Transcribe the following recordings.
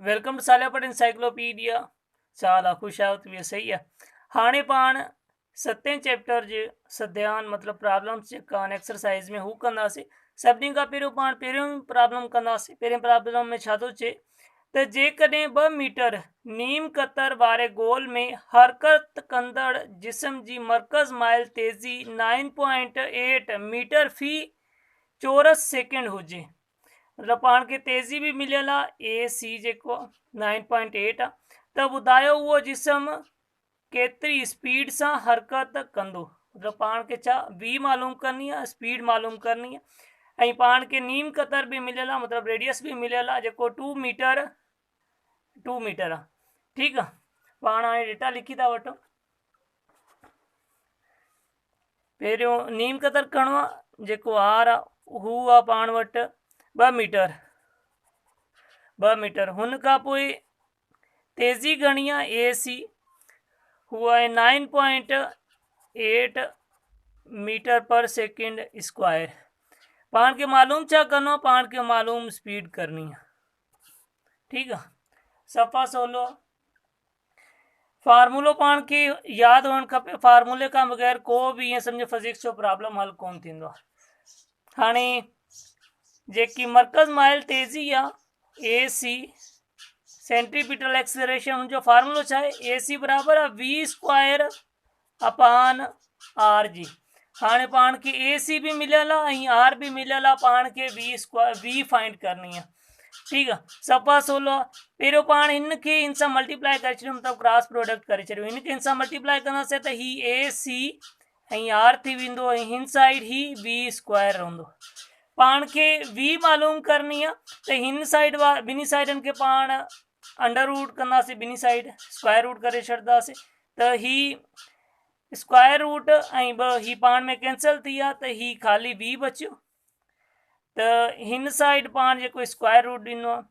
Welcome to सालियापट encyclopedia. साला खुश आयो तो सही है। हाणे पाण 7 चैप्टर जे सध्यान मतलब प्रॉब्लम्स जेका एक्सरसाइज में हू कंदासीं। सभिनी खां पहिरियों पाण पहिरियों प्रॉब्लम कंदासीं। पहिरें प्रॉब्लम में छा थो चए त जेकॾहिं 2 मीटर नीम कतर वारे गोल में हरकत कंदड़ जिस्म जी मरकज़ माइल तेज़ी 9.8 मीटर फी चौरस सेकेंड हुजे। मतलब पाण खे तेज़ी भी मिलियल आहे ए सी जेको 9.8 आहे। त ॿुधायो उहो जिस्म केतिरी स्पीड सां हरकत कंदो। मतलब पाण खे छा वी मालूम करनी आहे, स्पीड मालूम करनी आहे। ऐं पाण खे नीम कतर भी मिलियल आहे, मतलब रेडियस भी मिलियल आहे जेको 2 मीटर आहे। ठीकु आहे, पाण हाणे डेटा लिखी था वठूं। पहिरियों नीम कतर खणो आहे जेको आर आहे हू आहे पाण वटि 2 मीटर। हुन खां पोइ तेज़ी घणी आहे ए सी हू आहे 9.8 मीटर पर सेकेंड स्क्वायर। पाण खे मालूम छा करिणो आहे, पाण खे मालूम स्पीड करनी आहे। ठीकु आहे, सफ़ा सवलो। फार्मूलो पाण खे यादि हुअणु खपे। फार्मूले खां बग़ैर को बि ईअं सम्झो फिज़िक्स जो प्रॉब्लम हल कोन थींदो आहे। हाणे जेकी मरकज़ माइल तेज़ी आहे ए सी सेंट्रीपिटल एक्सेलरेशन, उनजो फार्मूलो छा आहे, ए सी बराबर आहे V square upon R G. हाणे पाण खे ए सी भी मिलियल आहे ऐं आर भी मिलियल आहे। पाण खे वी फाइंड करनी आहे। ठीकु आहे, सफ़ा सवलो आहे। पहिरियों पाण हिन खे हिन सां मल्टीप्लाई करे छॾियो, मतिलबु क्रॉस प्रोडक्ट करे छॾियो। हिन खे हिन सां मल्टीप्लाई कंदासीं त ही ए सी ऐं आर थी वेंदो ऐं हिन साइड ही वी स्क्वायर रहंदो। पाण खे वी मालूम करनी आहे त हिन साइड ॿिन्ही साइडनि खे पाण अंडर रूट कंदासीं, ॿिन्ही साइड स्क्वायर रूट करे छॾंदासीं त ही स्क्वायर रूट ऐं ॿ ही पाण में कैंसिल थी विया त ही ख़ाली वी बचियो। त हिन साइड पाण जेको स्क्वायर रूट ॾिनो आहे,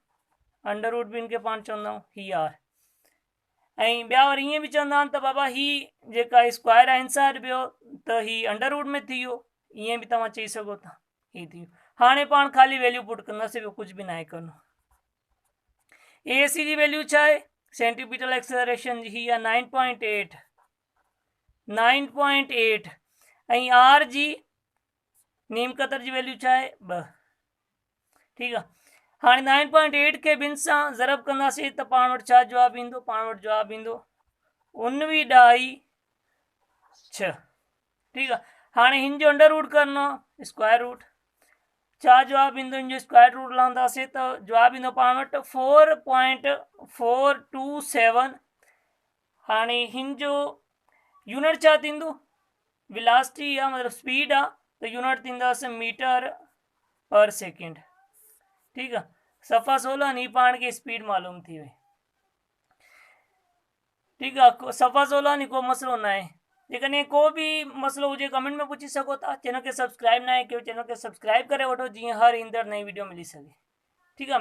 अंडर रूट बि हिनखे पाण चवंदा आहियूं, ही आर। ऐं ॿिया वरी ईअं बि चवंदा आहिनि त बाबा ही जेका स्क्वायर आहे इनसाइड वियो त ही अंडर रूट में थी वियो, ईअं बि तव्हां चई सघो था, ही थी वियो। हाणे पाण ख़ाली वैल्यू पुट कंदासीं, ॿियो कुझु बि न आहे करिणो। ए सी जी वैल्यू छा आहे, सेंट्रीपिटल एक्सेलरेशन जी ही आहे 9.8 ऐं आर जी नीम कतर जी वैल्यू छा आहे 2। ठीकु आहे, हाणे 9.8 खे 2 सां ज़रब कंदासीं त पाण वटि छा जवाबु ईंदो, पाण वटि जवाबु ईंदो 19.6। ठीकु आहे, हाणे हिन जो अंडर रूट करिणो आहे, स्क्वायर रूट। छा जवाबु ईंदो, हिन जो स्क्वायर रूट लहंदासीं त जवाबु ईंदो पाण वटि 4.427। हाणे हिन जो यूनिट छा थींदो, वेलोसिटी आहे मतलब स्पीड आहे त यूनिट थींदासीं मीटर पर सेकेंड। ठीकु आहे, सफ़ा सवलो आहे, नी पाण खे स्पीड मालूम थी वई। ठीकु आहे, सफ़ा सवलो आहे, नी को मसइलो न आहे। जेकॾहिं को बि मसइलो हुजे कमेंट में पुछी सघो था। चैनल खे सब्सक्राइब न आहे कयो, चैनल खे सब्सक्राइब करे वठो जीअं हर ईंदड़ नई वीडियो मिली सघे। ठीकु आहे।